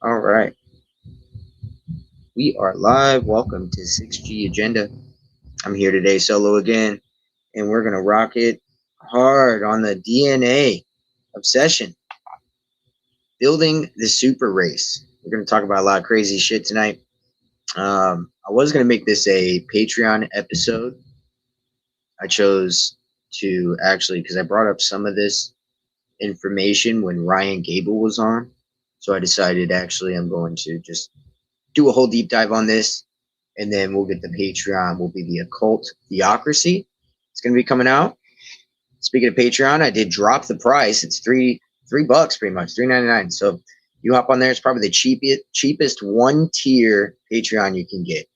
All right, we are live. Welcome to 6G Agenda. I'm here today solo again, and we're going to rock it hard on the DNA obsession, building the super race. We're going to talk about a lot of crazy shit tonight. I was going to make this a Patreon episode. I chose to actually, because I brought up some of this information when Ryan Gable was on. So I decided actually I'm going to just do a whole deep dive on this, and then we'll get the Patreon. Will be the Occult Theocracy. It's going to be coming out. Speaking of Patreon, I did drop the price. It's $3 pretty much, $3.99. So you hop on there. It's probably the cheapest one tier Patreon you can get.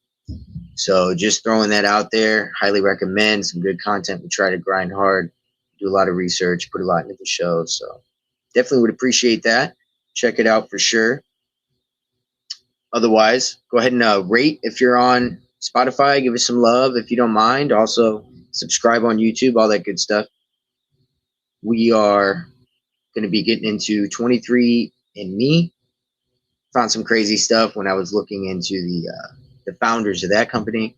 So just throwing that out there. Highly recommend. Some good content. We try to grind hard, do a lot of research, put a lot into the show. So definitely would appreciate that. Check it out for sure. Otherwise, go ahead and rate if you're on Spotify. Give us some love if you don't mind. Also, subscribe on YouTube, all that good stuff. We are going to be getting into 23andMe. Found some crazy stuff when I was looking into the founders of that company.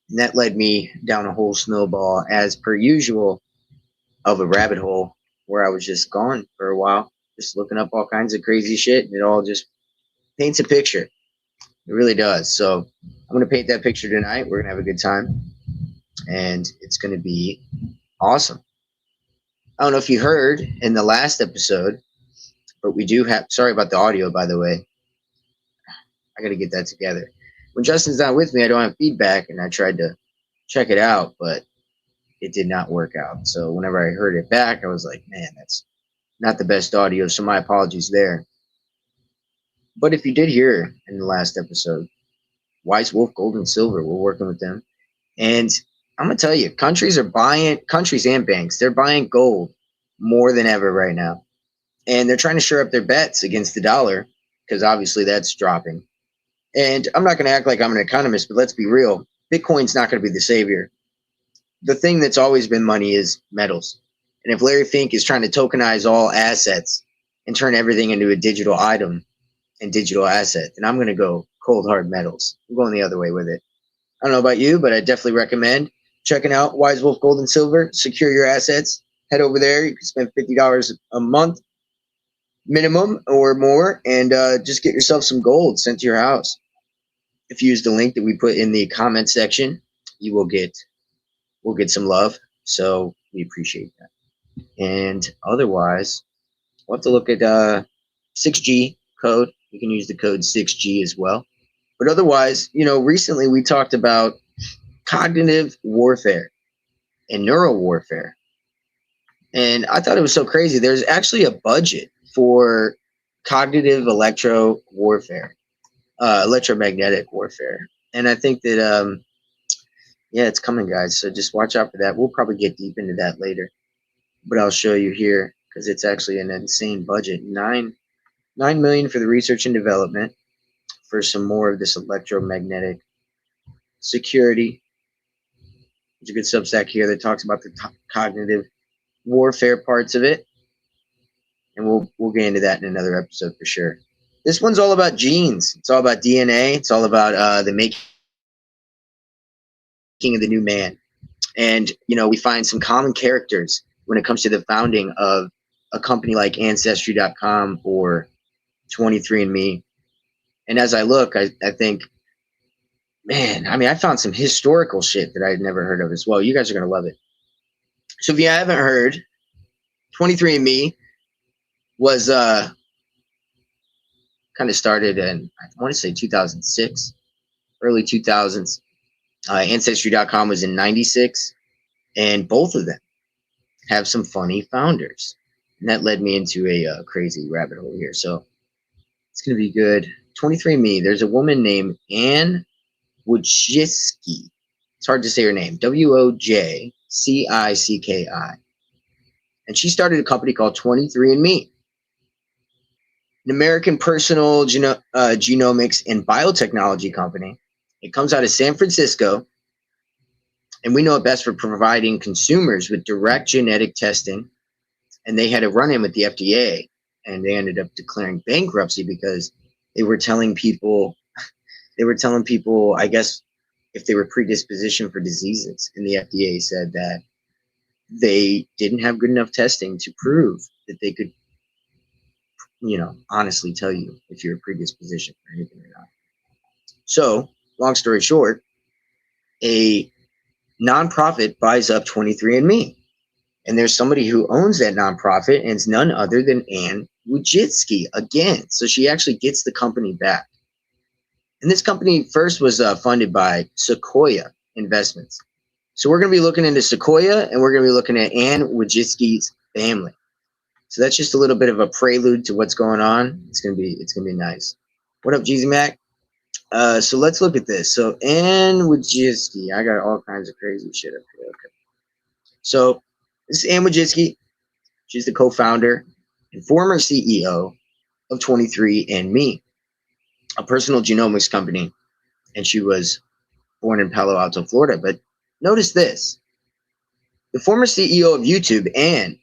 And that led me down a whole snowball, as per usual, of a rabbit hole where I was just gone for a while, just looking up all kinds of crazy shit. And it all just paints a picture. It really does. So I'm going to paint that picture tonight. We're going to have a good time. And it's going to be awesome. I don't know if you heard in the last episode, but we do have, sorry about the audio, by the way. I got to get that together. When Justin's not with me, I don't have feedback, and I tried to check it out, but it did not work out. So whenever I heard it back, I was like, man, that's not the best audio. So my apologies there. But if you did hear in the last episode, Wise Wolf Gold and Silver, we're working with them. And I'm going to tell you, countries and banks, they're buying gold more than ever right now. And they're trying to shore up their bets against the dollar, because obviously that's dropping. And I'm not going to act like I'm an economist, but let's be real. Bitcoin's not going to be the savior. The thing that's always been money is metals. And if Larry Fink is trying to tokenize all assets and turn everything into a digital item and digital asset, then I'm going to go cold hard metals. I'm going the other way with it. I don't know about you, but I definitely recommend checking out Wise Wolf Gold and Silver. Secure your assets. Head over there. You can spend $50 a month minimum or more, and just get yourself some gold sent to your house. If you use the link that we put in the comment section, you will get some love. So we appreciate that. And otherwise, we'll have to look at 6G code. You can use the code 6G as well. But otherwise, recently we talked about cognitive warfare and neural warfare. And I thought it was so crazy. There's actually a budget for cognitive electromagnetic warfare. And I think that, it's coming, guys. So just watch out for that. We'll probably get deep into that later. But I'll show you here, because it's actually an insane budget. $9 million for the research and development for some more of this electromagnetic security. There's a good Substack here that talks about the cognitive warfare parts of it. And we'll get into that in another episode for sure. This one's all about genes. It's all about DNA. It's all about the making of the new man. And, we find some common characters when it comes to the founding of a company like Ancestry.com or 23andMe. And as I look, I think, man, I found some historical shit that I had never heard of as well. You guys are going to love it. So if you haven't heard, 23andMe was kind of started in, I want to say 2006, early 2000s. Ancestry.com was in 96, and both of them have some funny founders. And that led me into a crazy rabbit hole here. So it's going to be good. 23andMe, there's a woman named Anne Wojcicki. It's hard to say her name. Wojcicki. And she started a company called 23andMe, an American personal genomics and biotechnology company. It comes out of San Francisco, and we know it best for providing consumers with direct genetic testing. And they had a run-in with the FDA, and they ended up declaring bankruptcy because They were telling people, I guess, if they were predispositioned for diseases, and the FDA said that they didn't have good enough testing to prove that they could, honestly tell you if you're a predisposition or anything or not. So, long story short, a nonprofit buys up 23andMe. And there's somebody who owns that nonprofit, and it's none other than Ann Wojcicki again. So she actually gets the company back. And this company first was funded by Sequoia Investments. So we're going to be looking into Sequoia, and we're going to be looking at Ann Wojcicki's family. So that's just a little bit of a prelude to what's going on. It's gonna be nice. What up, Jeezy Mac? So let's look at this. So Ann Wojcicki, I got all kinds of crazy shit up here. Okay. So this is Ann Wojcicki. She's the co-founder and former CEO of 23andMe, a personal genomics company, and she was born in Palo Alto, Florida. But notice this: the former CEO of YouTube and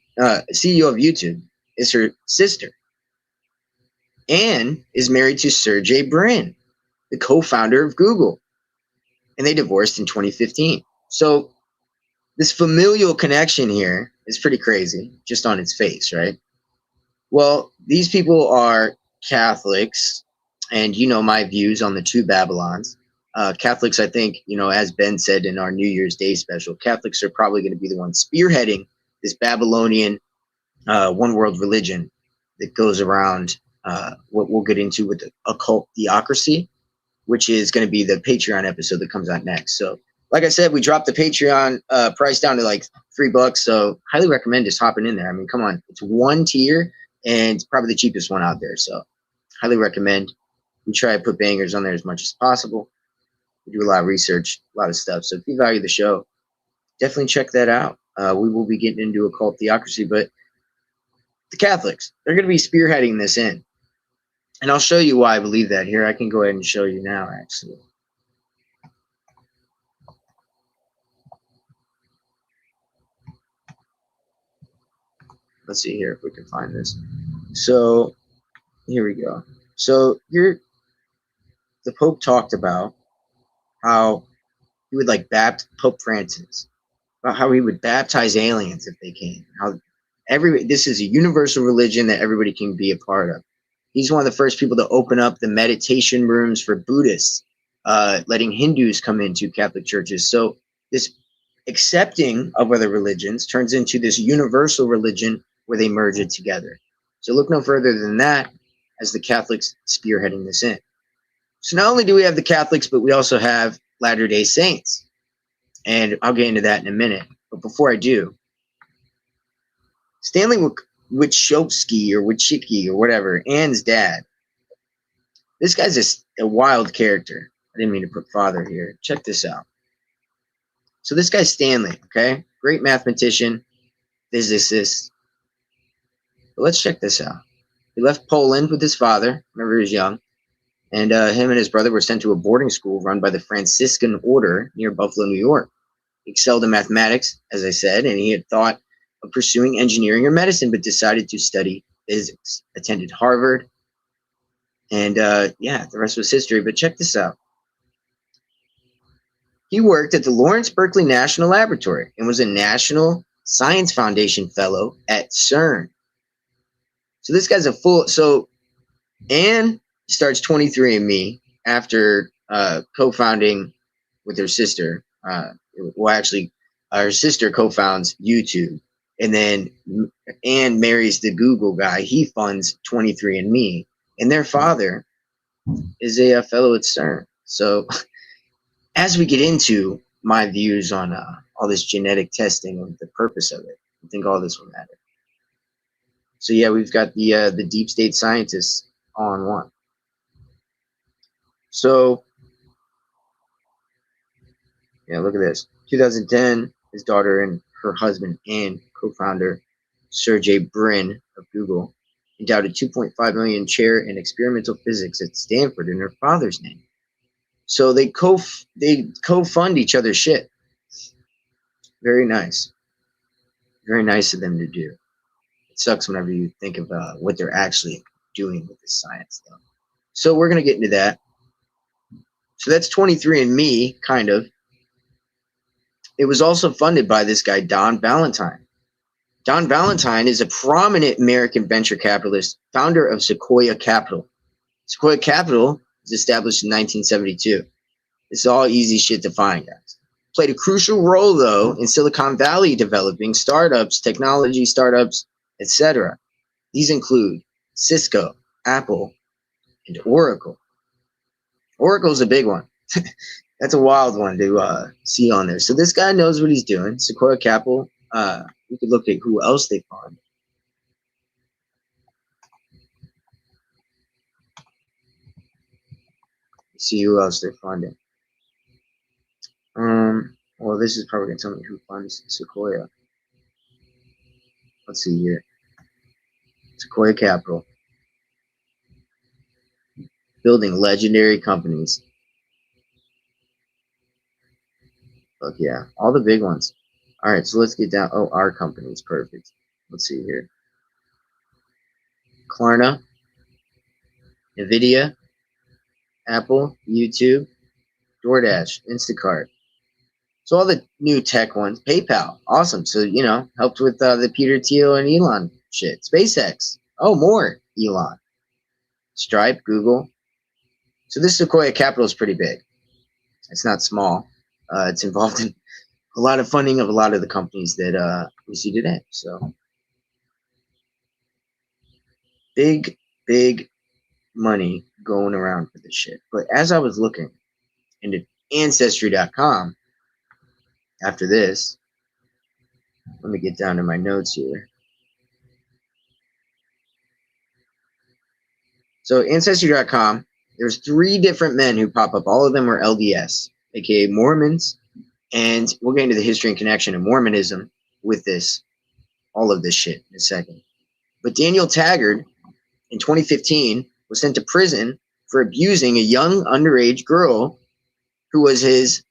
CEO of YouTube is her sister. Ann is married to Sergey Brin, the co-founder of Google, and they divorced in 2015. So this familial connection here is pretty crazy, just on its face, right? Well, these people are Catholics, and you know my views on the two Babylons. Catholics, I think, as Ben said in our New Year's Day special, Catholics are probably going to be the ones spearheading this Babylonian one world religion that goes around what we'll get into with the occult theocracy, which is going to be the Patreon episode that comes out next. So, like I said, we dropped the Patreon price down to like $3. So, highly recommend just hopping in there. I mean, come on, it's one tier and it's probably the cheapest one out there. So, highly recommend. We try to put bangers on there as much as possible. We do a lot of research, a lot of stuff. So, if you value the show, definitely check that out. We will be getting into occult theocracy, but the Catholics, they're going to be spearheading this in. And I'll show you why I believe that here. I can go ahead and show you now, actually. Let's see here if we can find this. So here we go. So here, the Pope talked about how he would Pope Francis, about how he would baptize aliens if they came. How this is a universal religion that everybody can be a part of. He's one of the first people to open up the meditation rooms for Buddhists, letting Hindus come into Catholic churches. So this accepting of other religions turns into this universal religion where they merge it together. So look no further than that as the Catholics spearheading this in. So not only do we have the Catholics, but we also have Latter-day Saints. And I'll get into that in a minute. But before I do, Stanley Wojcicki or Wojcicki or whatever, Ann's dad, this guy's a wild character. I didn't mean to put father here. Check this out. So this guy's Stanley, okay? Great mathematician, physicist. But let's check this out. He left Poland with his father whenever he was young, and him and his brother were sent to a boarding school run by the Franciscan Order near Buffalo, New York. He excelled in mathematics, as I said, and he had thought of pursuing engineering or medicine, but decided to study physics. Attended Harvard, and the rest was history. But check this out. He worked at the Lawrence Berkeley National Laboratory and was a National Science Foundation Fellow at CERN. So this guy's so Anne starts 23andMe after co-founding with her sister. Her sister co-founds YouTube. And then Anne marries the Google guy. He funds 23andMe. And their father is a fellow at CERN. So as we get into my views on all this genetic testing and the purpose of it, I think all this will matter. So yeah, we've got the deep state scientists all in one. So yeah, look at this. 2010, his daughter and her husband and co-founder Sergey Brin of Google endowed a $2.5 million chair in experimental physics at Stanford in her father's name. So they co-fund each other's shit. Very nice. Very nice of them to do. It sucks whenever you think of what they're actually doing with this science, though. So we're going to get into that. So that's 23andMe, kind of. It was also funded by this guy, Don Valentine. Don Valentine is a prominent American venture capitalist, founder of Sequoia Capital. Sequoia Capital was established in 1972. It's all easy shit to find, guys. Played a crucial role, though, in Silicon Valley developing startups, technology startups, etc. These include Cisco, Apple, and Oracle. Oracle's a big one. That's a wild one to see on there. So this guy knows what he's doing. Sequoia Capital. We could look at who else they fund. See who else they're funding. Well, this is probably gonna tell me who funds Sequoia. Let's see here. Sequoia Capital. Building legendary companies. Look, yeah, all the big ones. All right, so let's get down. Oh, our companies, perfect. Let's see here. Klarna, Nvidia, Apple, YouTube, DoorDash, Instacart. So all the new tech ones. PayPal, awesome. So, you know, helped with the Peter Thiel and Elon shit. SpaceX, oh, more Elon. Stripe, Google. So this Sequoia Capital is pretty big. It's not small. It's involved in a lot of funding of a lot of the companies that we see today. So big money going around for this shit. But as I was looking into Ancestry.com after this, let me get down to my notes here. So Ancestry.com, there's 3 different men who pop up. All of them are LDS, aka Mormons. And we'll get into the history and connection of Mormonism with this, all of this shit in a second. But Daniel Taggart in 2015 was sent to prison for abusing a young underage girl who was his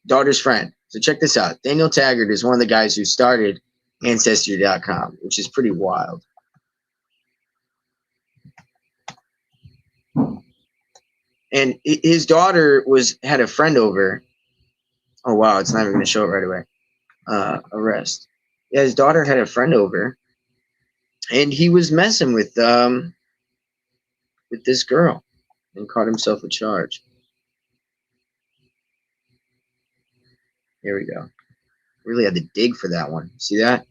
daughter's friend. So check this out. Daniel Taggart is one of the guys who started Ancestry.com, which is pretty wild. And his daughter had a friend over. Oh, wow, it's not even going to show it right away. Arrest. Yeah, his daughter had a friend over, and he was messing with this girl and caught himself a charge. Here we go. Really had to dig for that one. See that?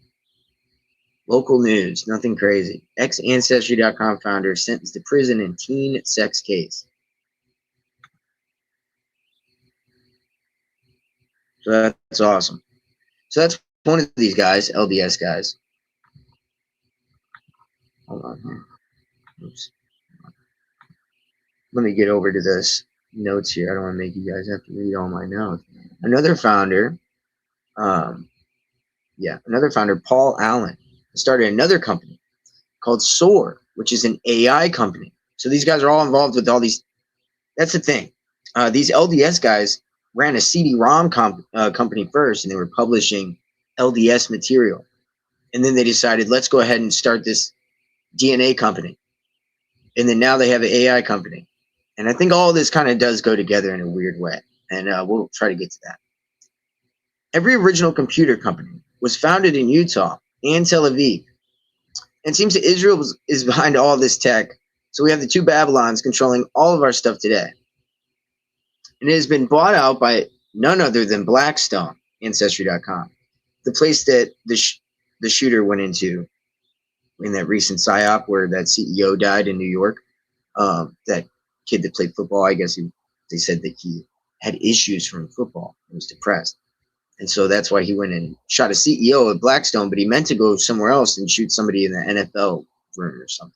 Local news, nothing crazy. Ex-Ancestry.com founder sentenced to prison in teen sex case. So that's awesome. So that's one of these guys, LDS guys. Hold on here. Oops. Let me get over to this notes here. I don't want to make you guys have to read all my notes. Another founder, Paul Allen, started another company called Soar, which is an AI company. So these guys are all involved with all these. That's the thing. These LDS guys ran a CD-ROM company first, and they were publishing LDS material. And then they decided, let's go ahead and start this DNA company. And then now they have an AI company. And I think all of this kind of does go together in a weird way. And we'll try to get to that. Every original computer company was founded in Utah and Tel Aviv. And it seems that Israel is behind all this tech. So we have the 2 Babylons controlling all of our stuff today. And it has been bought out by none other than Blackstone, Ancestry.com, the place that the shooter went into in that recent PSYOP where that CEO died in New York. That kid that played football, I guess they said that he had issues from football. He was depressed. And so that's why he went and shot a CEO at Blackstone, but he meant to go somewhere else and shoot somebody in the NFL room or something,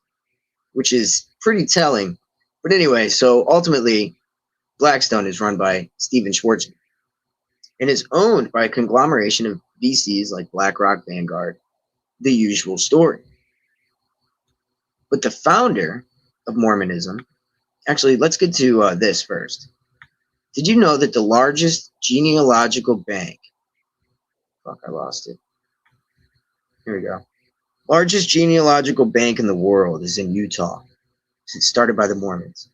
which is pretty telling. But anyway, so ultimately, Blackstone is run by Steven Schwarzman and is owned by a conglomeration of VCs like BlackRock, Vanguard, the usual story. But the founder of Mormonism, actually, let's get to this first. Did you know that the largest genealogical bank, fuck, I lost it. Here we go. Largest genealogical bank in the world is in Utah. It's started by the Mormons.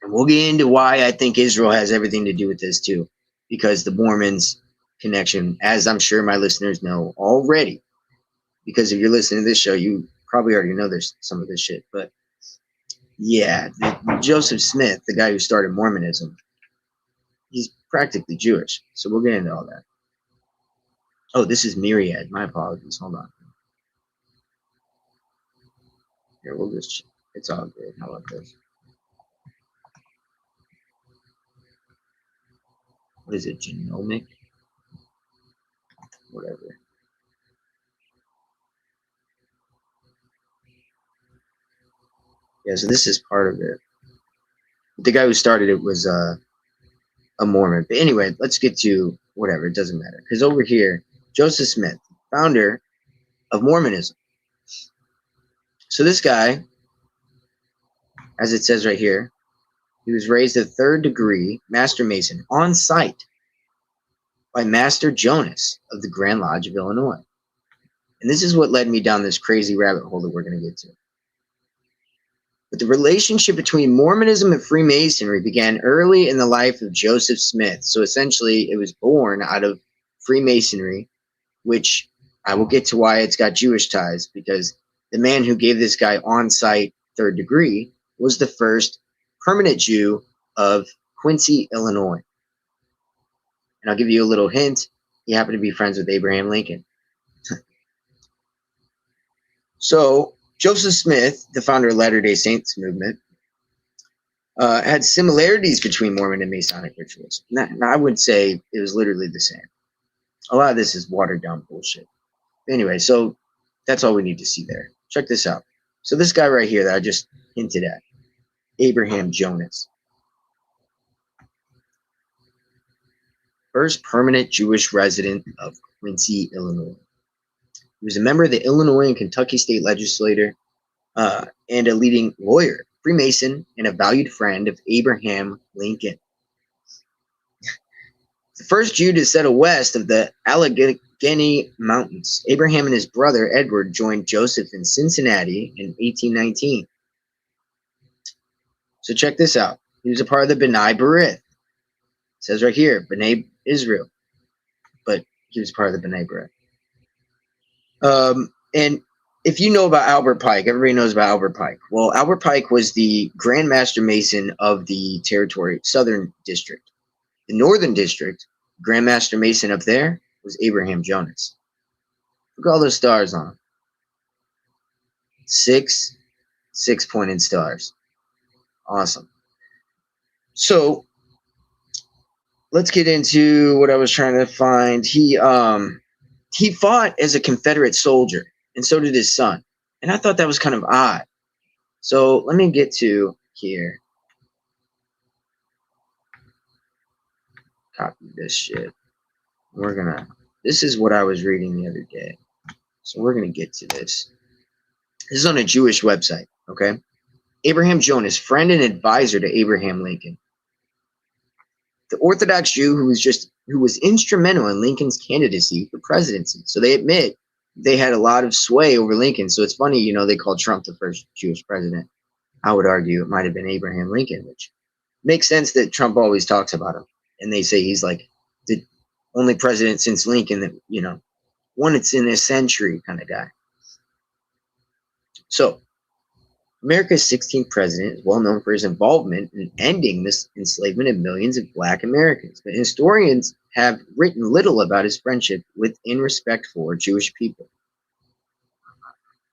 And we'll get into why I think Israel has everything to do with this too, because the Mormons connection, as I'm sure my listeners know already, because if you're listening to this show, you probably already know there's some of this shit. But yeah, Joseph Smith, the guy who started Mormonism, he's practically Jewish. So we'll get into all that. Oh, this is Myriad. My apologies. Hold on. Here, we'll just, it's all good. How about this? What is it? Genomic? Whatever. Yeah, so this is part of it. The guy who started it was a Mormon. But anyway, let's get to whatever. It doesn't matter. Because over here, Joseph Smith, founder of Mormonism. So this guy, as it says right here, he was raised a third degree Master Mason on site by Master Jonas of the Grand Lodge of Illinois. And this is what led me down this crazy rabbit hole that we're going to get to. But the relationship between Mormonism and Freemasonry began early in the life of Joseph Smith. So essentially, it was born out of Freemasonry, which I will get to why it's got Jewish ties, because the man who gave this guy on-site third degree was the first permanent Jew of Quincy, Illinois. And I'll give you a little hint. He happened to be friends with Abraham Lincoln. So Joseph Smith, the founder of Latter-day Saints movement, had similarities between Mormon and Masonic rituals. Now, I would say it was literally the same. A lot of this is watered down bullshit. Anyway, so that's all we need to see there. Check this out. So this guy right here that I just hinted at, Abraham Jonas, first permanent Jewish resident of Quincy, Illinois. He was a member of the Illinois and Kentucky state legislature and a leading lawyer, Freemason, and a valued friend of Abraham Lincoln. The first Jew to settle west of the Allegheny Mountains, Abraham and his brother Edward joined Joseph in Cincinnati in 1819. So check this out. He was a part of the B'nai B'rith. It says right here, B'nai Israel. But he was part of the B'nai B'rith. And if you know about Albert Pike, everybody knows about Albert Pike. Well, Albert Pike was the Grand Master Mason of the territory, Southern District. The Northern District, Grand Master Mason up there was Abraham Jonas. Look at all those stars on him. 6 pointed stars. Awesome. So let's get into what I was trying to find. He fought as a Confederate soldier, and so did his son. And I thought that was kind of odd. So let me get to here. Copy this shit. This is what I was reading the other day. So we're going to get to this. This is on a Jewish website, okay? Abraham Jonas, friend and advisor to Abraham Lincoln. The Orthodox Jew who was instrumental in Lincoln's candidacy for presidency. So they admit they had a lot of sway over Lincoln. So it's funny, they called Trump the first Jewish president. I would argue it might have been Abraham Lincoln, which makes sense that Trump always talks about him. And they say he's like the only president since Lincoln that, once in a century kind of guy. So America's 16th president is well known for his involvement in ending this enslavement of millions of Black Americans. But historians have written little about his friendship with and respect for Jewish people.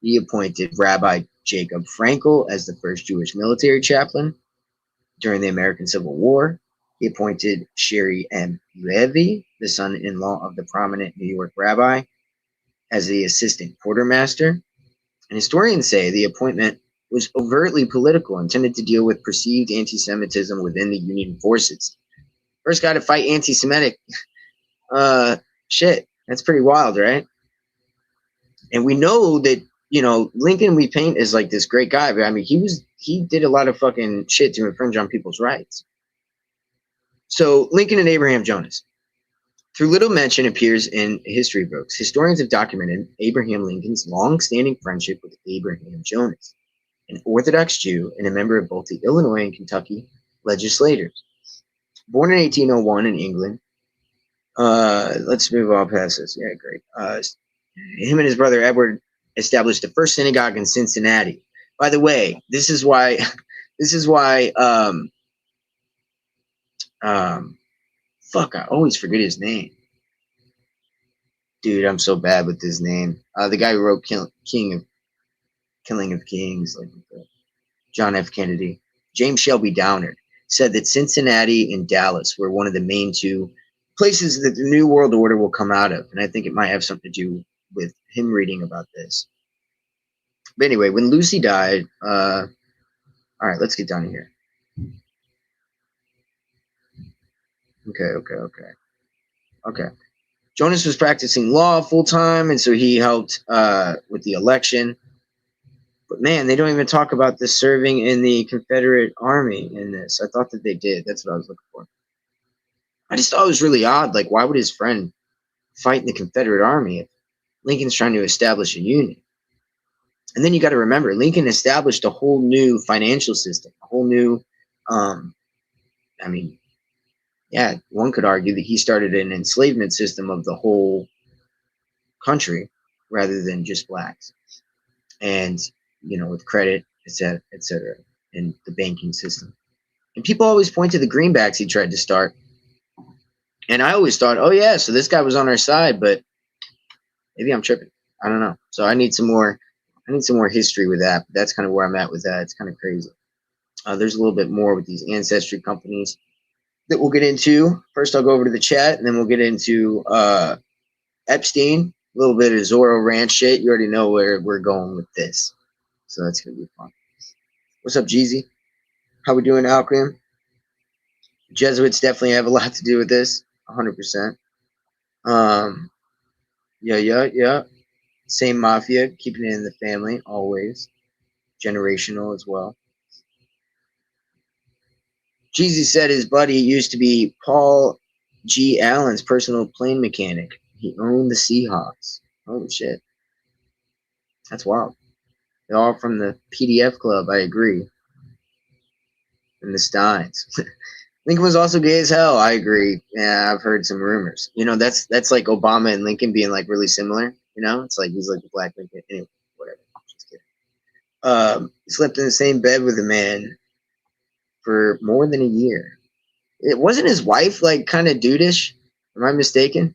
He appointed Rabbi Jacob Frankel as the first Jewish military chaplain during the American Civil War. He appointed Sherry M. Levy, the son-in-law of the prominent New York rabbi, as the assistant quartermaster. And historians say the appointment was overtly political, intended to deal with perceived anti-Semitism within the Union forces. First guy to fight anti-Semitic. Shit, that's pretty wild, right? And we know that, Lincoln we paint as like this great guy, but I mean, he did a lot of fucking shit to infringe on people's rights. So Lincoln and Abraham Jonas. Through little mention appears in history books, historians have documented Abraham Lincoln's long-standing friendship with Abraham Jonas, an Orthodox Jew and a member of both the Illinois and Kentucky legislators. Born in 1801 in England. Let's move on past this. Yeah, great. Him and his brother Edward established the first synagogue in Cincinnati. By the way, this is why this is why fuck, I always forget his name. Dude, I'm so bad with his name. The guy who wrote Killing of Kings, like John F. Kennedy. James Shelby Downard said that Cincinnati and Dallas were one of the main two places that the New World Order will come out of. And I think it might have something to do with him reading about this. But anyway, when Lucy died, all right, let's get down here. Okay. Jonas was practicing law full time, and so he helped with the election. But man, they don't even talk about the serving in the Confederate Army in this. I thought that they did. That's what I was looking for. I just thought it was really odd. Like, why would his friend fight in the Confederate Army if Lincoln's trying to establish a union? And then you got to remember, Lincoln established a whole new financial system, a whole new, I mean, yeah, one could argue that he started an enslavement system of the whole country rather than just blacks. And, you know, with credit, et cetera, and the banking system. And people always point to the greenbacks he tried to start. And I always thought, oh, yeah, so this guy was on our side, but maybe I'm tripping. I don't know. So I need some more history with that. But that's kind of where I'm at with that. It's kind of crazy. There's a little bit more with these ancestry companies that we'll get into. First, I'll go over to the chat, and then we'll get into Epstein, a little bit of Zorro Ranch shit. You already know where we're going with this. So that's going to be fun. What's up, Jeezy? How we doing, Alcrim? Jesuits definitely have a lot to do with this, 100%. Yeah. Same mafia, keeping it in the family, always. Generational as well. Jeezy said his buddy used to be Paul G. Allen's personal plane mechanic. He owned the Seahawks. Holy shit. That's wild. They're all from the PDF Club, I agree. And the Steins. Lincoln was also gay as hell. I agree. Yeah, I've heard some rumors. You know, that's like Obama and Lincoln being like really similar. You know, it's like he's like the black Lincoln. Anyway, whatever. Just kidding. He slept in the same bed with a man for more than a year. It wasn't his wife like kind of dudeish? Am I mistaken?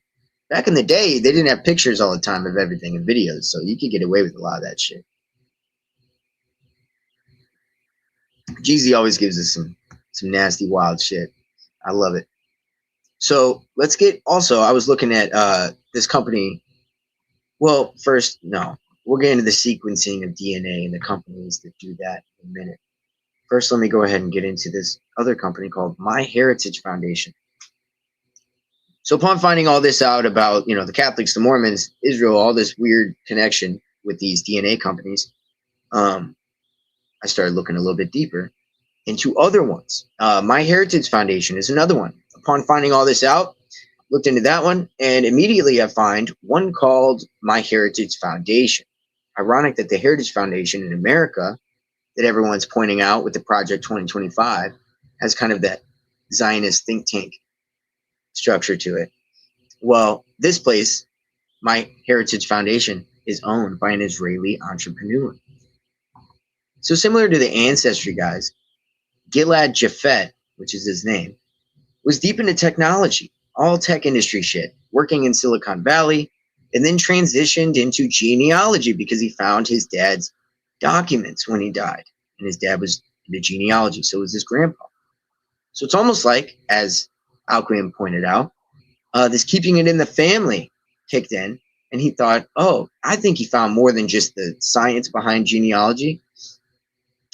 Back in the day, they didn't have pictures all the time of everything and videos, so you could get away with a lot of that shit. Jeezy always gives us some nasty, wild shit. I love it. So let's get also, I was looking at this company. Well, first, no. We'll get into the sequencing of DNA and the companies that do that in a minute. First, let me go ahead and get into this other company called MyHeritage Foundation. So upon finding all this out about, you know, the Catholics, the Mormons, Israel, all this weird connection with these DNA companies, I started looking a little bit deeper into other ones. MyHeritage Foundation is another one. Upon finding all this out, looked into that one, and immediately I find one called MyHeritage Foundation. Ironic that the Heritage Foundation in America that everyone's pointing out with the Project 2025 has kind of that Zionist think tank structure to it. Well, this place, MyHeritage Foundation, is owned by an Israeli entrepreneur. So similar to the Ancestry guys, Gilad Japhet, which is his name, was deep into technology, all tech industry shit, working in Silicon Valley, and then transitioned into genealogy because he found his dad's documents when he died. And his dad was into genealogy, so was his grandpa. So it's almost like, as Alquim pointed out, this keeping it in the family kicked in, and he thought, oh, I think he found more than just the science behind genealogy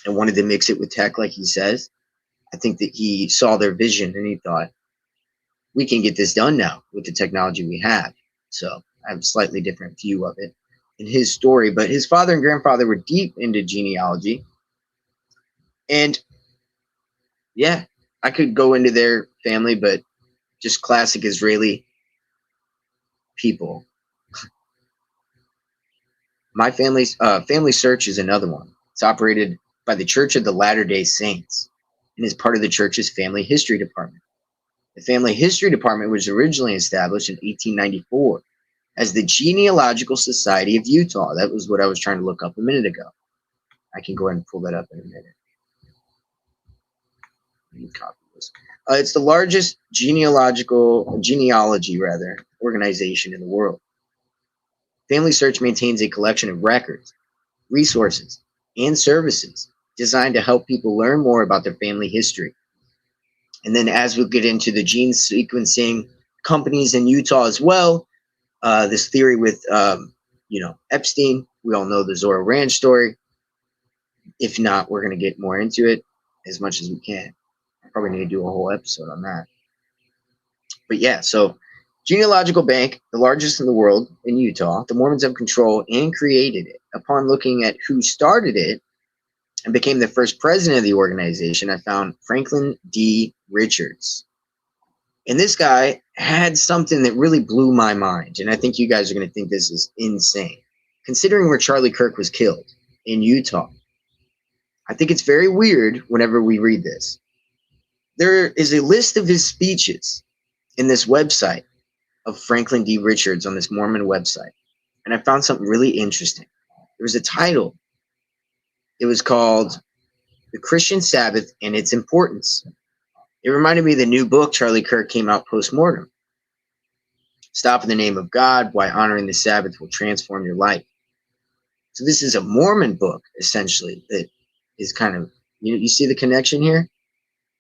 and wanted to mix it with tech, like he says. I think that he saw their vision and he thought, we can get this done now with the technology we have. So I have a slightly different view of it in his story, but his father and grandfather were deep into genealogy. And yeah, I could go into their family, but just classic Israeli people. My family's Family Search is another one. It's operated by the Church of the Latter-day Saints. and is part of the church's family history department. The family history department was originally established in 1894 as the Genealogical Society of Utah. That was what I was trying to look up a minute ago. I can go ahead and pull that up in a minute. Let me copy this. It's the largest genealogy organization in the world. Family Search maintains a collection of records, resources, and services designed to help people learn more about their family history. And then as we get into the gene sequencing companies in Utah as well, this theory with, Epstein, we all know the Zorro Ranch story. If not, we're going to get more into it as much as we can. I probably need to do a whole episode on that. But yeah, so Genealogical Bank, the largest in the world in Utah, the Mormons have control and created it. Upon looking at who started it and became the first president of the organization, I found Franklin D. Richards. And this guy had something that really blew my mind. And I think you guys are going to think this is insane. Considering where Charlie Kirk was killed in Utah, I think it's very weird whenever we read this. There is a list of his speeches in this website of Franklin D. Richards on this Mormon website. And I found something really interesting. There was a title. It was called The Christian Sabbath and Its Importance. It reminded me of the new book Charlie Kirk came out post-mortem. Stop in the Name of God, Why Honoring the Sabbath Will Transform Your Life. So this is a Mormon book, essentially, that is kind of, you see the connection here?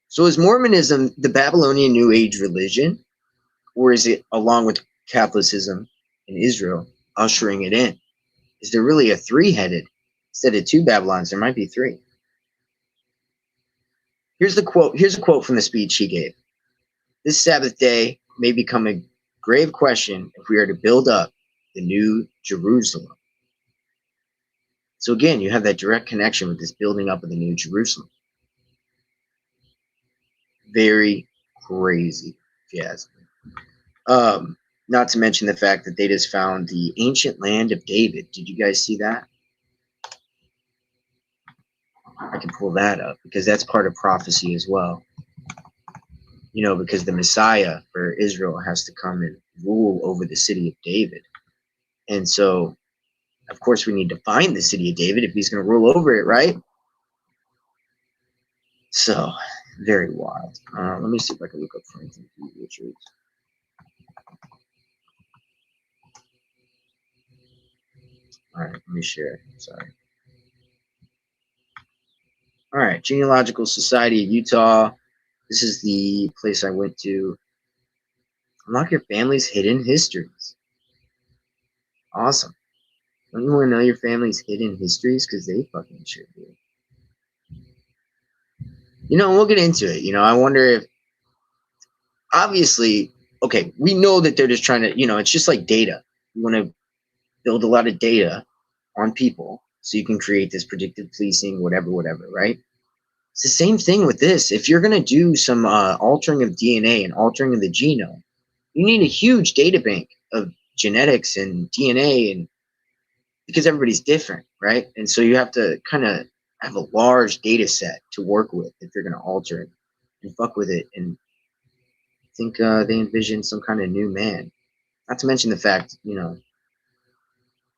So is Mormonism the Babylonian New Age religion? Or is it, along with Catholicism in Israel, ushering it in? Is there really a three-headed? Instead of two Babylons, there might be three. Here's the quote. Here's a quote from the speech he gave. This Sabbath day may become a grave question if we are to build up the new Jerusalem. So again, you have that direct connection with this building up of the new Jerusalem. Very crazy, if you ask me. Not to mention the fact that they just found the ancient land of David. Did you guys see that? I can pull that up because that's part of prophecy as well. Because the Messiah for Israel has to come and rule over the city of David. And so, of course, we need to find the city of David if he's going to rule over it, right? So, very wild. Let me see if I can look up Franklin D. Richards. All right, let me share. Sorry. All right, Genealogical Society of Utah. This is the place I went to. Unlock your family's hidden histories. Awesome. Don't you want to know your family's hidden histories? Because they fucking should do. We'll get into it. I wonder if, obviously, okay, we know that they're just trying to, it's just like data. You want to build a lot of data on people so you can create this predictive policing, whatever, right? It's the same thing with this. If you're going to do some altering of DNA and altering of the genome, you need a huge data bank of genetics and DNA, and because everybody's different, right? And so you have to kind of have a large data set to work with if you're going to alter it and fuck with it. And I think they envision some kind of new man. Not to mention the fact,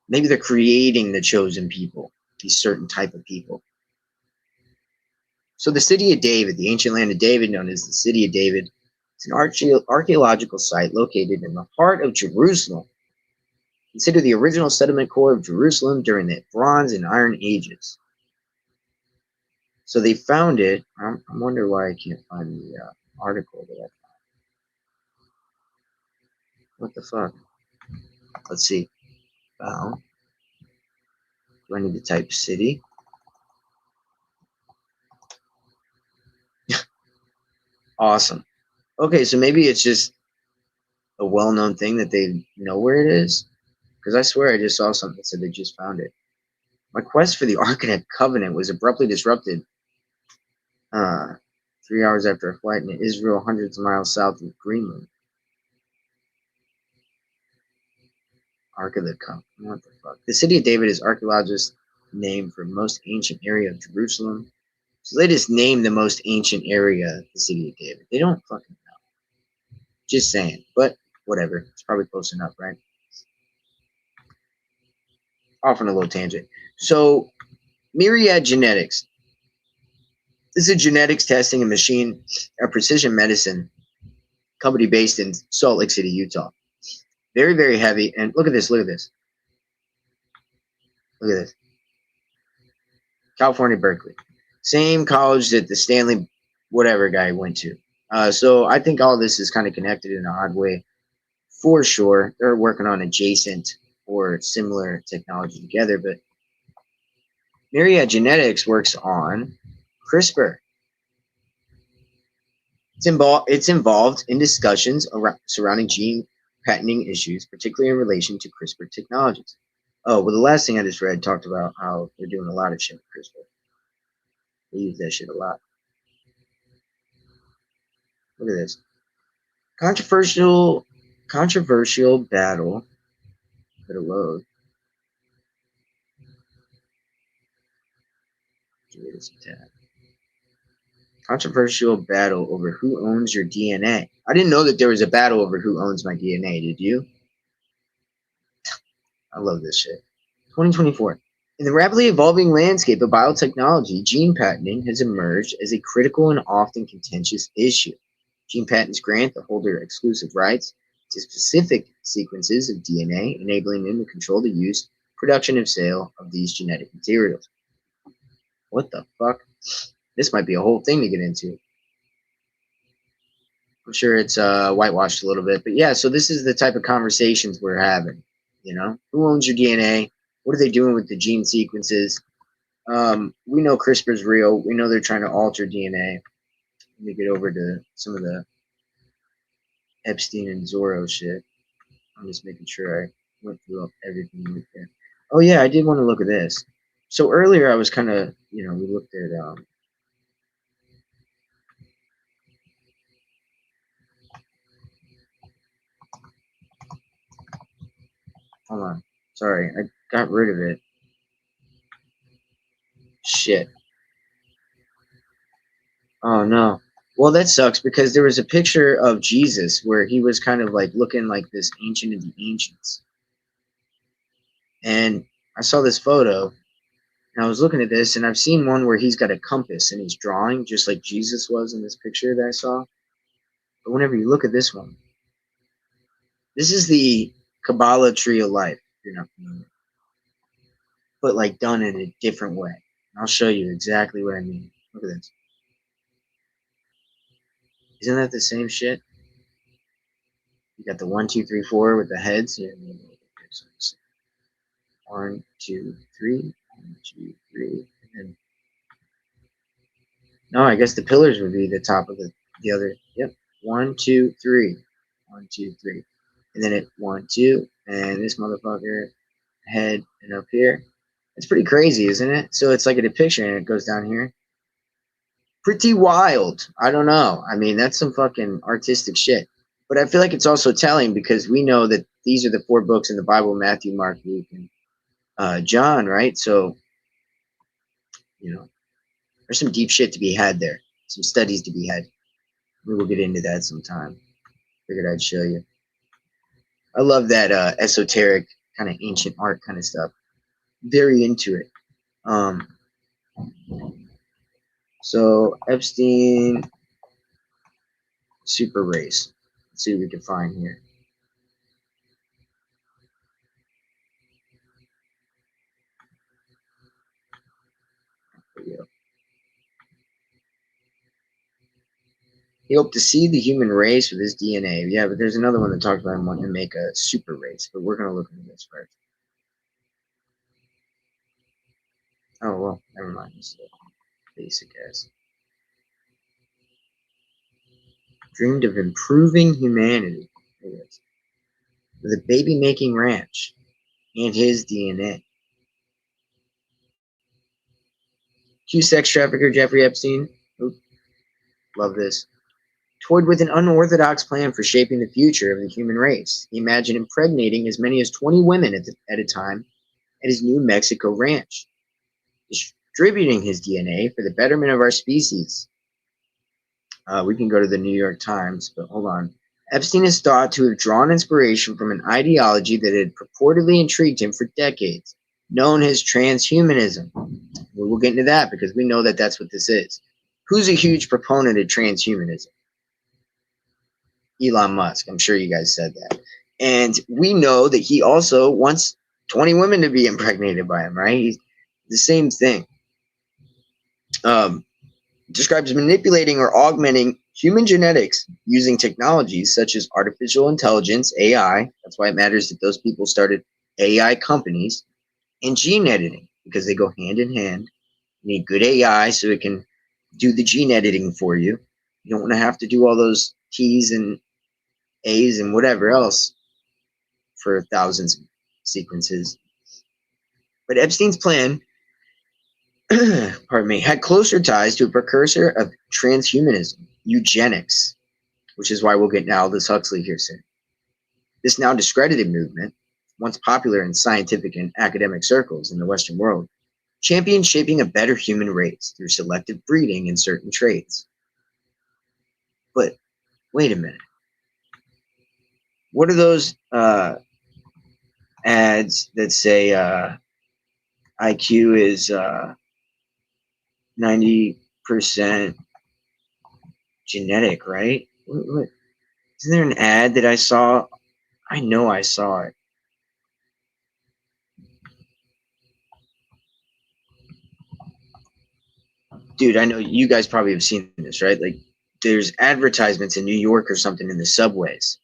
maybe they're creating the chosen people, these certain type of people. So the city of David, the ancient land of David, known as the city of David, it's an archaeological site located in the heart of Jerusalem. Considered the original settlement core of Jerusalem during the Bronze and Iron Ages. So they found it. I wonder why I can't find the article that I found. What the fuck? Let's see. Found. Do I need to type city? Awesome. Okay, so maybe it's just a well-known thing that they know where it is. Because I swear I just saw something that said they just found it. My quest for the Ark and Covenant was abruptly disrupted 3 hours after a flight into Israel, hundreds of miles south of Greenland. Ark of the Covenant. What the fuck? The city of David is archaeologists' name for most ancient area of Jerusalem. So they just named the most ancient area the city of David. They don't fucking know. Just saying. But whatever. It's probably close enough, right? Off on a little tangent. So Myriad Genetics. This is a genetics testing and machine, a precision medicine company based in Salt Lake City, Utah. Very, very heavy. And look at this. Look at this. Look at this. California, Berkeley. Same college that the Stanley whatever guy went to. So I think all this is kind of connected in an odd way. For sure, they're working on adjacent or similar technology together. But Myriad Genetics works on CRISPR. It's involved in discussions surrounding gene patenting issues, particularly in relation to CRISPR technologies. Oh, well, the last thing I just read talked about how they're doing a lot of shit with CRISPR. They use that shit a lot. Look at this. Controversial battle. Better load. Give it some tab. Controversial battle over who owns your DNA. I didn't know that there was a battle over who owns my DNA. Did you? I love this shit. 2024. In the rapidly evolving landscape of biotechnology, gene patenting has emerged as a critical and often contentious issue. Gene patents grant the holder exclusive rights to specific sequences of DNA, enabling them to control the use, production, and sale of these genetic materials. What the fuck? This might be a whole thing to get into. I'm sure it's whitewashed a little bit, but yeah, so this is the type of conversations we're having. You know, who owns your DNA? What are they doing with the gene sequences? We know CRISPR's real. We know they're trying to alter DNA. Let me get over to some of the Epstein and Zorro shit. I'm just making sure I went through everything right there. Oh yeah, I did want to look at this. So earlier I was kind of, we looked at hold on. Sorry, I got rid of it. Shit. Oh no. Well, that sucks because there was a picture of Jesus where he was kind of like looking like this ancient of the ancients. And I saw this photo and I was looking at this and I've seen one where he's got a compass and he's drawing just like Jesus was in this picture that I saw. But whenever you look at this one, this is the Kabbalah tree of life, if you're not familiar. But like done in a different way. I'll show you exactly what I mean. Look at this. Isn't that the same shit? You got the 1, 2, 3, 4 with the heads. Here, 1, 2, 3, 1, 2, 3, and then no, I guess the pillars would be the top of the other. Yep, 1, 2, 3, 1, 2, 3, and then it 1, 2, and this motherfucker head and up here. It's pretty crazy, isn't it? So it's like a depiction, and it goes down here. Pretty wild. I don't know. I mean, that's some fucking artistic shit. But I feel like it's also telling because we know that these are the 4 books in the Bible: Matthew, Mark, Luke, and John, right? So, there's some deep shit to be had there. Some studies to be had. We will get into that sometime. Figured I'd show you. I love that esoteric kind of ancient art kind of stuff. Very into it. So Epstein super race. Let's see what we can find here. There we go. He hoped to see the human race with his DNA. Yeah, but there's another one that talks about him wanting to make a super race. But we're going to look into this first. Oh, well, never mind. This is basic as. Dreamed of improving humanity. With a baby-making ranch and his DNA. Q-sex trafficker Jeffrey Epstein. Oops, love this. Toyed with an unorthodox plan for shaping the future of the human race. He imagined impregnating as many as 20 women at a time at his New Mexico ranch. distributing his DNA for the betterment of our species. We can go to the New York Times, but hold on. Epstein is thought to have drawn inspiration from an ideology that had purportedly intrigued him for decades, known as transhumanism. We'll get into that because we know that that's what this is. Who's a huge proponent of transhumanism? Elon Musk. I'm sure you guys said that. And we know that he also wants 20 women to be impregnated by him, right? He's the same thing. Describes manipulating or augmenting human genetics using technologies such as artificial intelligence, AI. That's why it matters that those people started AI companies, and gene editing, because they go hand in hand. You need good AI so it can do the gene editing for you. You don't want to have to do all those T's and A's and whatever else for thousands of sequences. But Epstein's plan, pardon me, had closer ties to a precursor of transhumanism, eugenics, which is why we'll get now Aldous Huxley here soon. This now discredited movement, once popular in scientific and academic circles in the Western world, championed shaping a better human race through selective breeding in certain traits. But wait a minute. What are those ads that say IQ is 90% genetic, right? What? Isn't there an ad that I saw? I know I saw it. Dude, I know you guys probably have seen this, right? Like, there's advertisements in New York or something in the subways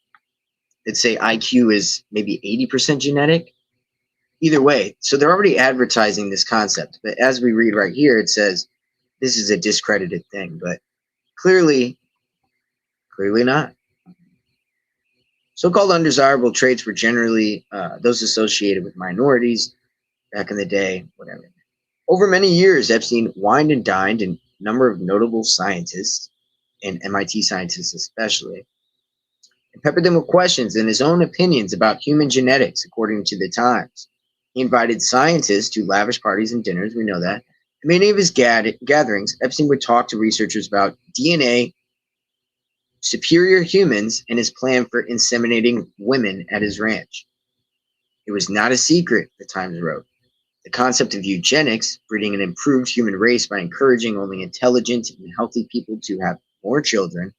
that say IQ is maybe 80% genetic. Either way, so they're already advertising this concept. But as we read right here, it says this is a discredited thing, but clearly not. So-called undesirable traits were generally those associated with minorities back in the day, whatever. Over many years, Epstein wined and dined a number of notable scientists, and MIT scientists especially, and peppered them with questions and his own opinions about human genetics, according to the Times. He invited scientists to lavish parties and dinners, we know that. At many of his gatherings, Epstein would talk to researchers about DNA, superior humans, and his plan for inseminating women at his ranch. It was not a secret, the Times wrote. The concept of eugenics, breeding an improved human race by encouraging only intelligent and healthy people to have more children,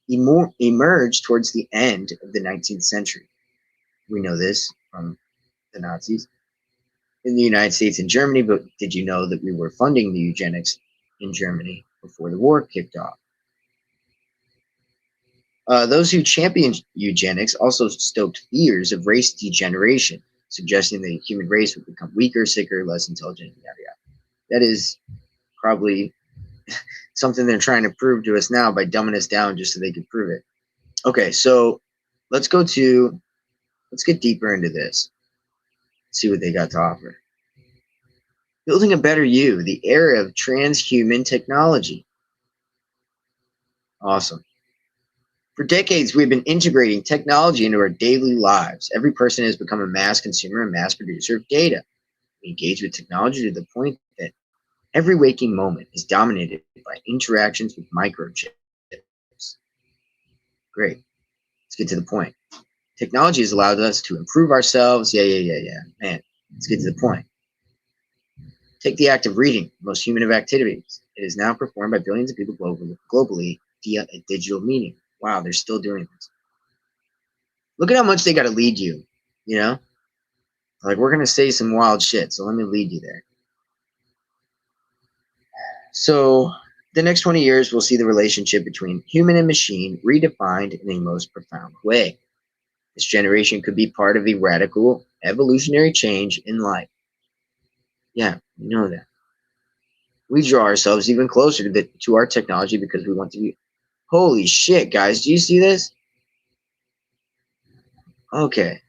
emerged towards the end of the 19th century. We know this from the Nazis in the United States and Germany, but did you know that we were funding the eugenics in Germany before the war kicked off? Those who championed eugenics also stoked fears of race degeneration, suggesting the human race would become weaker, sicker, less intelligent, yada yada. That is probably something they're trying to prove to us now by dumbing us down just so they could prove it. Okay, so let's get deeper into this. See what they got to offer. Building a better you, the era of transhuman technology. Awesome. For decades, we've been integrating technology into our daily lives. Every person has become a mass consumer and mass producer of data. We engage with technology to the point that every waking moment is dominated by interactions with microchips. Great. Let's get to the point. Technology has allowed us to improve ourselves. Yeah. Man, let's get to the point. Take the act of reading, the most human of activities. It is now performed by billions of people globally via a digital medium. Wow, they're still doing this. Look at how much they got to lead you, you know? Like, we're going to say some wild shit, so let me lead you there. So, the next 20 years, we'll see the relationship between human and machine redefined in a most profound way. This generation could be part of a radical evolutionary change in life. Yeah, we know that. We draw ourselves even closer to our technology because we want to be. Holy shit, guys, do you see this? Okay.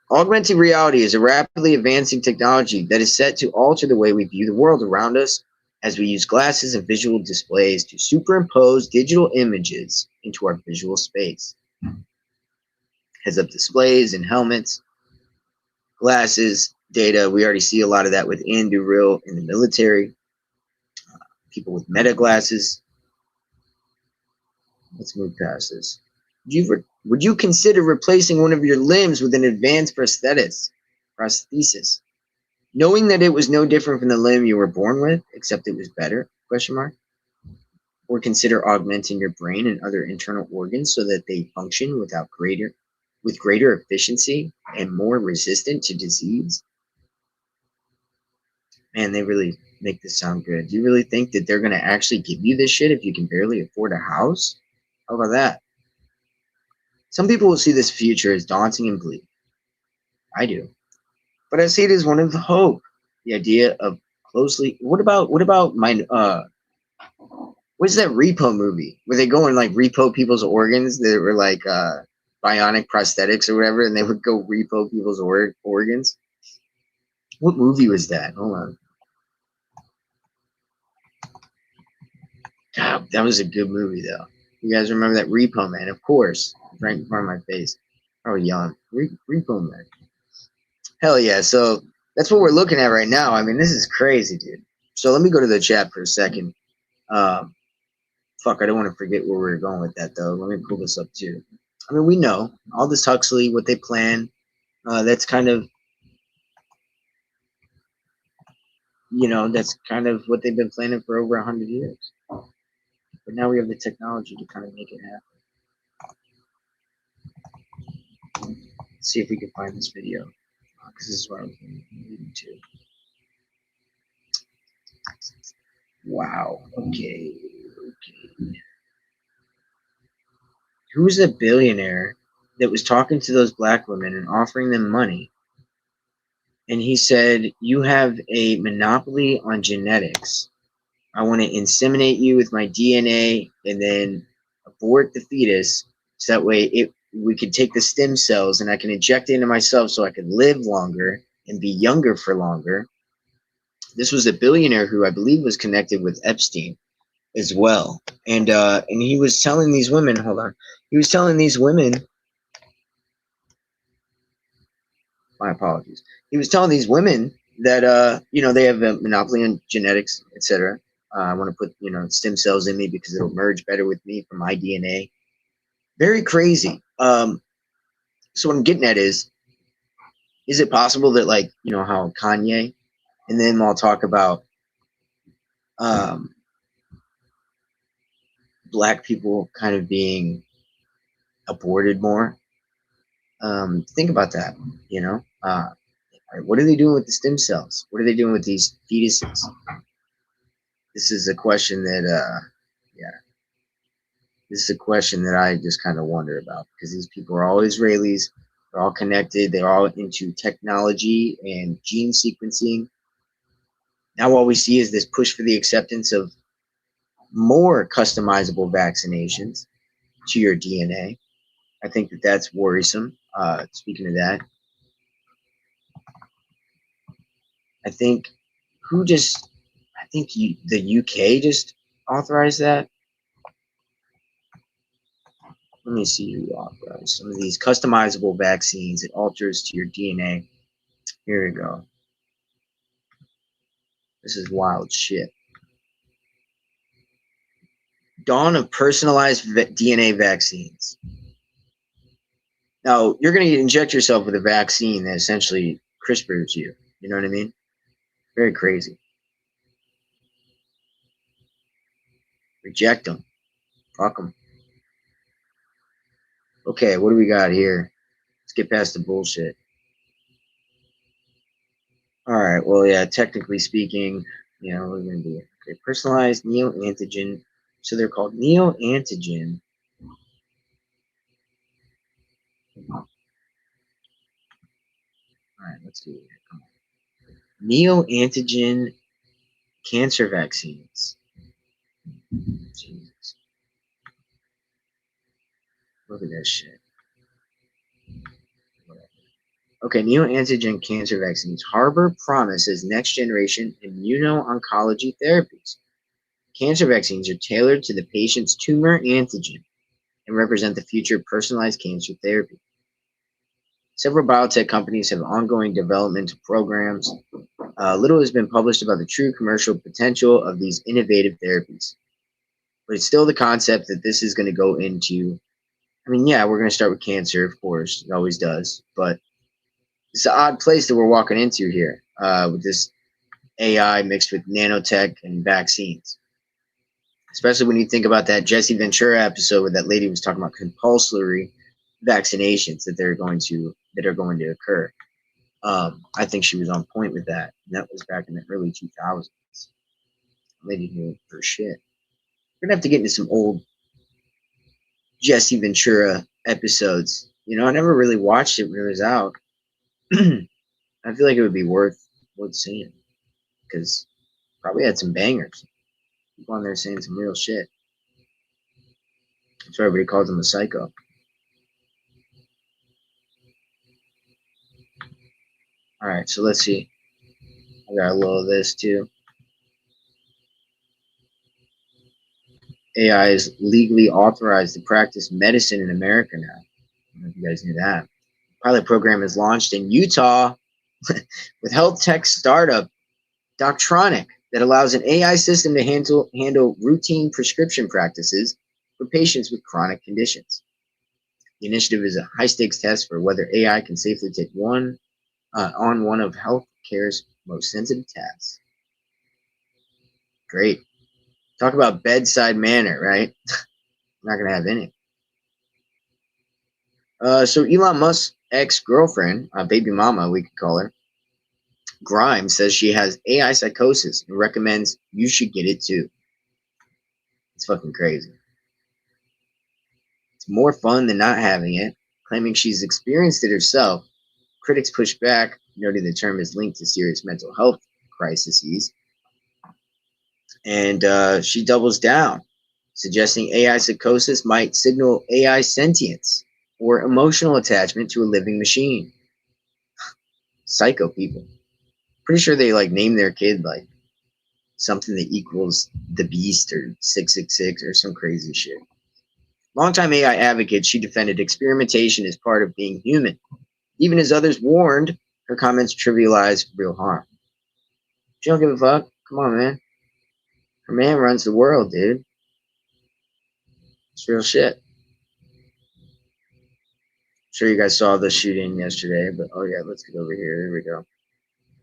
Augmented reality is a rapidly advancing technology that is set to alter the way we view the world around us as we use glasses and visual displays to superimpose digital images into our visual space. Heads-up displays and helmets, glasses, data. We already see a lot of that with Andu Real in the military, people with meta glasses. Let's move past this. Would you consider replacing one of your limbs with an advanced prosthesis, knowing that it was no different from the limb you were born with, except it was better? Question mark. Or consider augmenting your brain and other internal organs so that they function with greater efficiency and more resistant to disease. Man, they really make this sound good. Do you really think that they're going to actually give you this shit if you can barely afford a house? How about that? Some people will see this future as daunting and bleak. I do. But I see it as one of the hope. The idea of closely. What about my what's that Repo movie where they go and like repo people's organs that were like bionic prosthetics or whatever, and they would go repo people's organs? What movie was that? Hold on. God, that was a good movie though. You guys remember that Repo Man? Of course, right in front of my face. Oh, young Repo Man. Hell yeah! So that's what we're looking at right now. I mean, this is crazy, dude. So let me go to the chat for a second. Fuck, I don't want to forget where we were going with that though. Let me pull this up too. I mean, we know Aldous Huxley, what they plan. That's kind of, that's kind of what they've been planning for over 100 years. But now we have the technology to kind of make it happen. Let's see if we can find this video, because this is what I was leading to. Wow. Okay. Who's the billionaire that was talking to those black women and offering them money? And he said, "You have a monopoly on genetics. I want to inseminate you with my DNA and then abort the fetus, so that way we could take the stem cells and I can inject it into myself so I can live longer and be younger for longer." This was a billionaire who I believe was connected with Epstein as well. And he was telling these women, hold on, he was telling these women, my apologies. He was telling these women that, they have a monopoly on genetics, etc. I want to put, stem cells in me because it'll merge better with me from my DNA. Very crazy. So what I'm getting at is it possible that, like, how Kanye and them all talk about black people kind of being aborted more? Think about that, what are they doing with the stem cells? What are they doing with these fetuses? This is a question that, this is a question that I just kind of wonder about, because these people are all Israelis. They're all connected. They're all into technology and gene sequencing. Now all we see is this push for the acceptance of more customizable vaccinations to your DNA. I think that that's worrisome. Speaking of that, I think the UK just authorized that. Let me see who authorized some of these customizable vaccines. It alters to your DNA. Here we go. This is wild shit. Dawn of personalized DNA vaccines. Now, you're going to inject yourself with a vaccine that essentially CRISPRs you. You know what I mean? Very crazy. Reject them. Fuck them. Okay, what do we got here? Let's get past the bullshit. All right, well, yeah, technically speaking, what are we going to do? Okay, personalized neoantigen. So they're called neoantigen. All right, let's do it. Come on. Neoantigen cancer vaccines. Jesus. Look at that shit. Okay, neoantigen cancer vaccines harbor promise as next-generation immuno-oncology therapies. Cancer vaccines are tailored to the patient's tumor antigen and represent the future of personalized cancer therapy. Several biotech companies have ongoing development programs. Little has been published about the true commercial potential of these innovative therapies. But it's still the concept that this is going to go into. I mean, yeah, we're going to start with cancer, of course. It always does. But it's an odd place that we're walking into here with this AI mixed with nanotech and vaccines. Especially when you think about that Jesse Ventura episode where that lady was talking about compulsory vaccinations that are going to occur. I think she was on point with that. And that was back in the early 2000s. Lady knew her shit. We're gonna have to get into some old Jesse Ventura episodes. You know, I never really watched it when it was out. I feel like it would be worth seeing because probably had some bangers. People on there saying some real shit. That's why everybody calls him a psycho. All right, so let's see. I got a little of this too. AI is legally authorized to practice medicine in America now. I don't know if you guys knew that. Pilot program is launched in Utah with health tech startup Doctronic that allows an AI system to handle routine prescription practices for patients with chronic conditions. The initiative is a high-stakes test for whether AI can safely take on one of healthcare's most sensitive tasks. Great. Talk about bedside manner, right? Not going to have any. So Elon Musk's ex-girlfriend, baby mama, we could call her, Grimes, says she has AI psychosis and recommends you should get it too. It's fucking crazy. It's more fun than not having it. Claiming she's experienced it herself, critics push back, noting the term is linked to serious mental health crises. And she doubles down, suggesting AI psychosis might signal AI sentience or emotional attachment to a living machine. Psycho people. Pretty sure they like name their kid like something that equals the Beast or 666 or some crazy shit. Longtime AI advocate, she defended experimentation as part of being human. Even as others warned, her comments trivialized real harm. She don't give a fuck. Come on, man. Her man runs the world, dude. It's real shit. I'm sure you guys saw the shooting yesterday, but oh yeah, let's get over here. Here we go.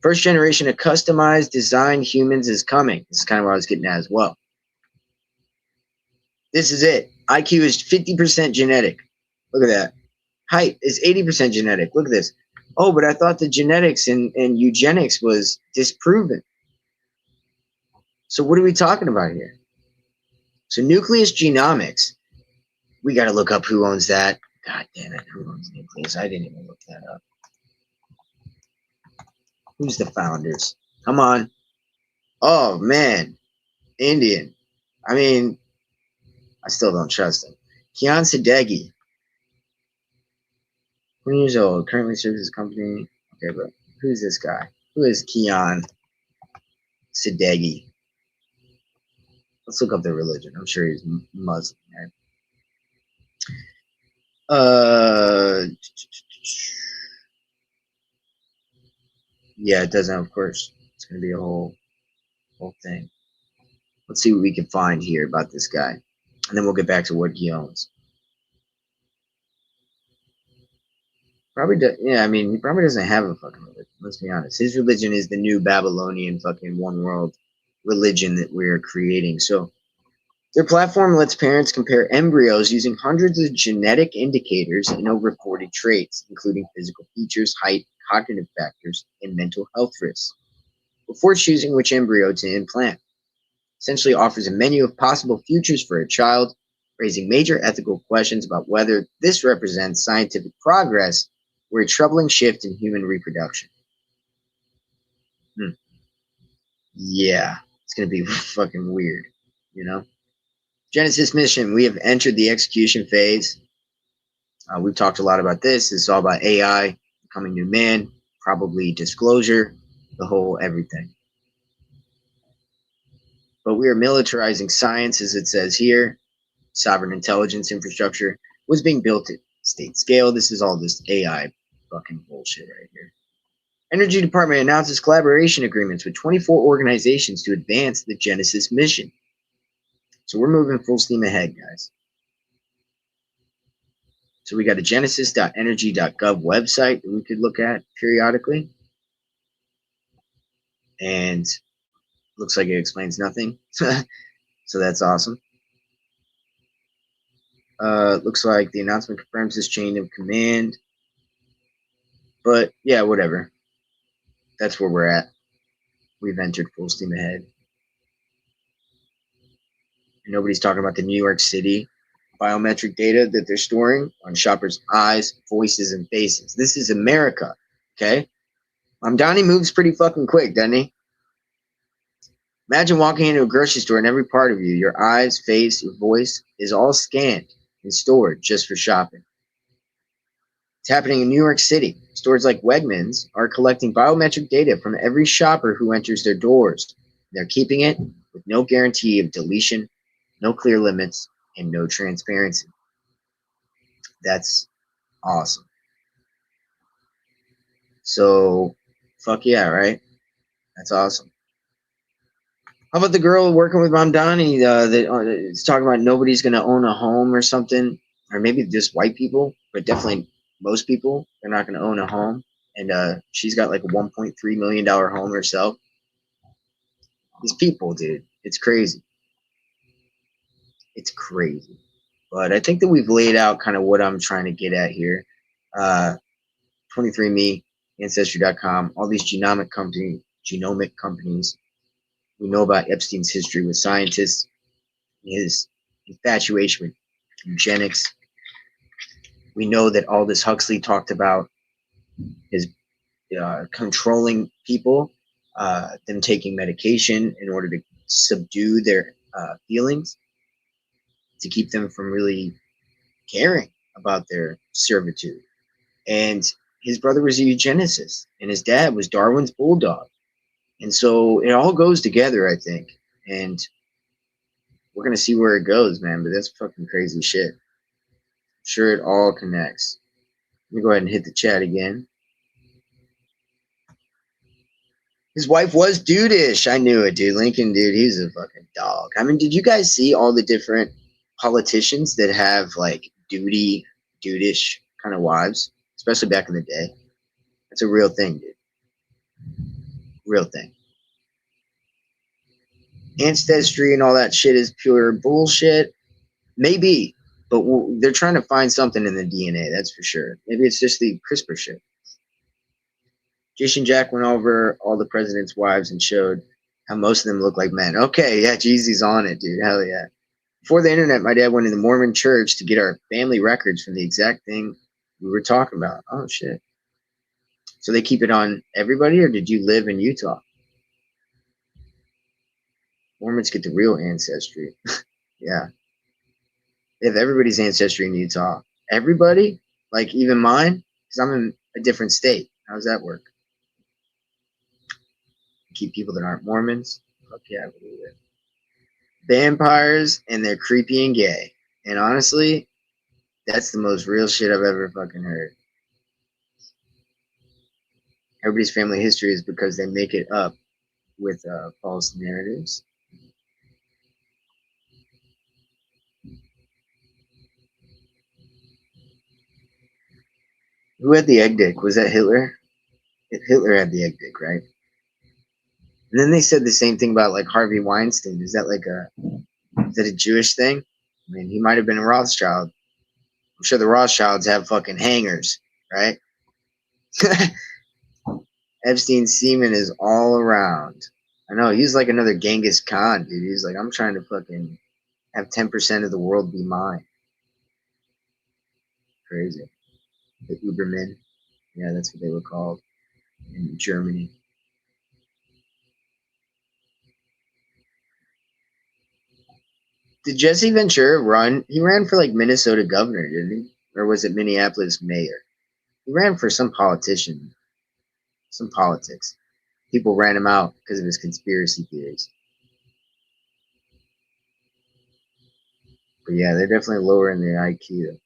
First generation of customized designed humans is coming. This is kind of what I was getting at as well. This is it. IQ is 50% genetic. Look at that. Height is 80% genetic. Look at this. Oh, but I thought the genetics and eugenics was disproven. So what are we talking about here? So nucleus genomics. We got to look up who owns that. God damn it. Who owns nucleus? I didn't even look that up. Who's the founders? Come on. Oh, man. Indian. I mean, I still don't trust him. Kian Sadeghi. 20 years old. Currently serves as a company. Okay, but who's this guy? Who is Kian Sadeghi? Let's look up their religion. I'm sure he's Muslim, right? Yeah, it doesn't. Of course, it's gonna be a whole thing. Let's see what we can find here about this guy, and then we'll get back to what he owns. Probably, yeah. I mean, he probably doesn't have a fucking religion. Let's be honest. His religion is the new Babylonian fucking one world religion that we're creating. So their platform lets parents compare embryos using hundreds of genetic indicators and over 40 traits, including physical features, height, cognitive factors, and mental health risks, before choosing which embryo to implant. Essentially offers a menu of possible futures for a child, raising major ethical questions about whether this represents scientific progress or a troubling shift in human reproduction. Yeah, it's going to be fucking weird, you know? Genesis mission, we have entered the execution phase. We've talked a lot about this. It's all about AI, becoming new man, probably disclosure, the whole everything. But we are militarizing science, as it says here. Sovereign intelligence infrastructure was being built at state scale. This is all just AI fucking bullshit right here. Energy Department announces collaboration agreements with 24 organizations to advance the Genesis mission. So we're moving full steam ahead, guys. So we got a genesis.energy.gov website that we could look at periodically. And looks like it explains nothing. So that's awesome. Looks like the announcement confirms this chain of command. But yeah, whatever. That's where we're at. We've entered full steam ahead. And nobody's talking about the New York City biometric data that they're storing on shoppers' eyes, voices, and faces. This is America, okay? Donnie moves pretty fucking quick, doesn't he? Imagine walking into a grocery store and every part of you, your eyes, face, your voice, is all scanned and stored just for shopping. It's happening in New York City. Stores like Wegmans are collecting biometric data from every shopper who enters their doors. They're keeping it with no guarantee of deletion, no clear limits, and no transparency. That's awesome. So, fuck yeah, right? That's awesome. How about the girl working with Mamdani that is talking about nobody's going to own a home or something? Or maybe just white people, but definitely most people, they're not going to own a home. And she's got like a $1.3 million home herself. These people, dude, it's crazy. It's crazy. But I think that we've laid out kind of what I'm trying to get at here. 23andMe, Ancestry.com, all these genomic companies. We know about Epstein's history with scientists, his infatuation with eugenics. We know that Aldous Huxley talked about his controlling people, them taking medication in order to subdue their feelings, to keep them from really caring about their servitude. And his brother was a eugenicist, and his dad was Darwin's bulldog. And so it all goes together, I think. And we're going to see where it goes, man. But that's fucking crazy shit. I'm sure it all connects. Let me go ahead and hit the chat again. His wife was dudeish. I knew it, dude. Lincoln, dude, he's a fucking dog. I mean, did you guys see all the different politicians that have like dudeish kind of wives, especially back in the day? It's a real thing, dude. Real thing. Ancestry and all that shit is pure bullshit. Maybe, but they're trying to find something in the DNA, that's for sure. Maybe it's just the CRISPR shit. Jason Jack went over all the president's wives and showed how most of them look like men. Okay, yeah, Jeezy's on it, dude. Hell yeah. Before the internet, my dad went to the Mormon church to get our family records from the exact thing we were talking about. Oh, shit. So they keep it on everybody, or did you live in Utah? Mormons get the real ancestry. Yeah. They have everybody's ancestry in Utah. Everybody? Like even mine? Because I'm in a different state. How does that work? Keep people that aren't Mormons? Fuck yeah, I believe it. Vampires, and they're creepy and gay. And honestly, that's the most real shit I've ever fucking heard. Everybody's family history is because they make it up with false narratives. Who had the egg dick? Was that Hitler? Hitler had the egg dick, right? And then they said the same thing about like Harvey Weinstein. Is that a Jewish thing? I mean, he might have been a Rothschild. I'm sure the Rothschilds have fucking hangers, right? Epstein's semen is all around. I know, he's like another Genghis Khan, dude. He's like, I'm trying to fucking have 10% of the world be mine. Crazy. The Ubermen. Yeah, that's what they were called in Germany. Did Jesse Ventura run? He ran for like Minnesota governor, didn't he? Or was it Minneapolis mayor? He ran for some politician, some politics. People ran him out because of his conspiracy theories. But yeah, they're definitely lowering the IQ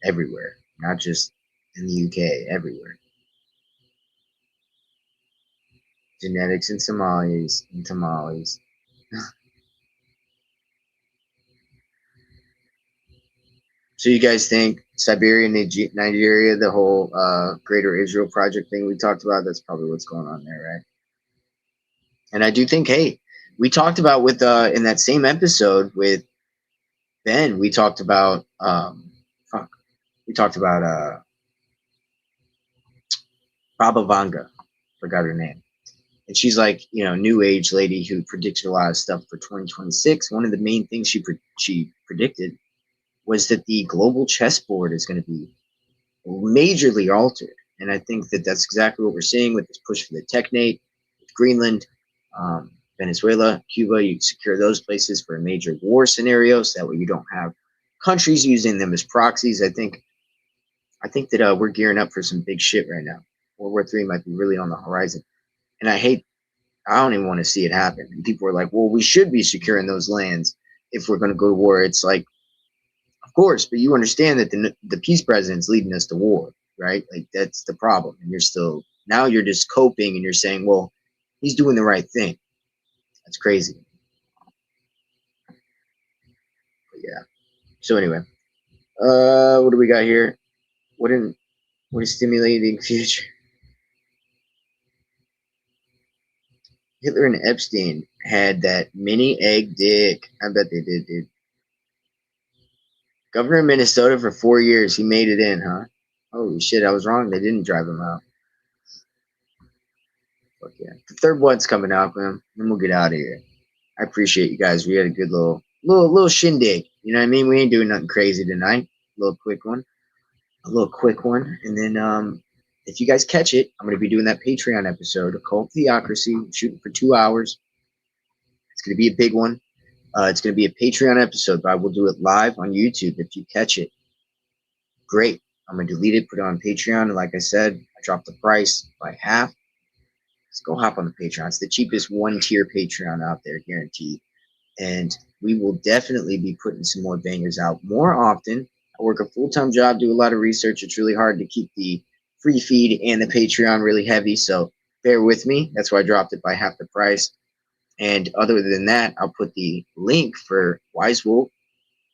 everywhere, not just in the UK, everywhere. Genetics and tamales and tamales. So you guys think Siberia, Nigeria, the whole Greater Israel Project thing we talked about, that's probably what's going on there, right? And I do think, hey, we talked about with in that same episode with Ben, we talked about we talked about Baba Vanga, forgot her name. And she's like, you know, new age lady who predicted a lot of stuff for 2026. One of the main things she predicted was that the global chessboard is going to be majorly altered. And I think that that's exactly what we're seeing with this push for the technate, with Greenland, Venezuela, Cuba. You secure those places for major war scenarios. That way you don't have countries using them as proxies. I think that we're gearing up for some big shit right now. World War III might be really on the horizon. And I don't even want to see it happen. And people are like, well, we should be securing those lands if we're going to go to war. It's like, of course, but you understand that the peace president's leading us to war, right? Like, that's the problem. And you're just coping and you're saying, well, he's doing the right thing. That's crazy. But yeah. So anyway, what do we got here? What is stimulating future? Hitler and Epstein had that mini egg dick. I bet they did, dude. Governor of Minnesota for 4 years. He made it in, huh? Holy shit, I was wrong. They didn't drive him out. Fuck yeah. The third one's coming out, man. Then we'll get out of here. I appreciate you guys. We had a good little shindig. You know what I mean? We ain't doing nothing crazy tonight. A little quick one. And then if you guys catch it, I'm gonna be doing that Patreon episode of Cult Theocracy, shooting for 2 hours. It's gonna be a big one. It's gonna be a Patreon episode, but I will do it live on YouTube if you catch it. Great. I'm gonna delete it, put it on Patreon, and like I said, I dropped the price by half. Let's go hop on the Patreon. It's the cheapest 1-tier Patreon out there, guaranteed. And we will definitely be putting some more bangers out more often. I work a full-time job, do a lot of research. It's really hard to keep the free feed and the Patreon really heavy, so bear with me. That's why I dropped it by half the price. And other than that, I'll put the link for Wise Wolf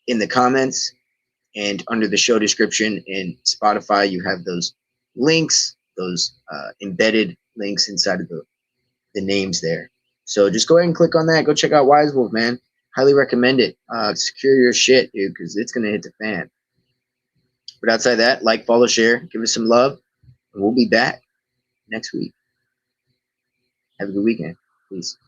in the comments and under the show description. In Spotify, you have those links, those embedded links inside of the names there. So just go ahead and click on that. Go check out Wise Wolf, man. Highly recommend it. Secure your shit, dude, because it's going to hit the fan. But outside that, like, follow, share, give us some love, and we'll be back next week. Have a good weekend. Peace.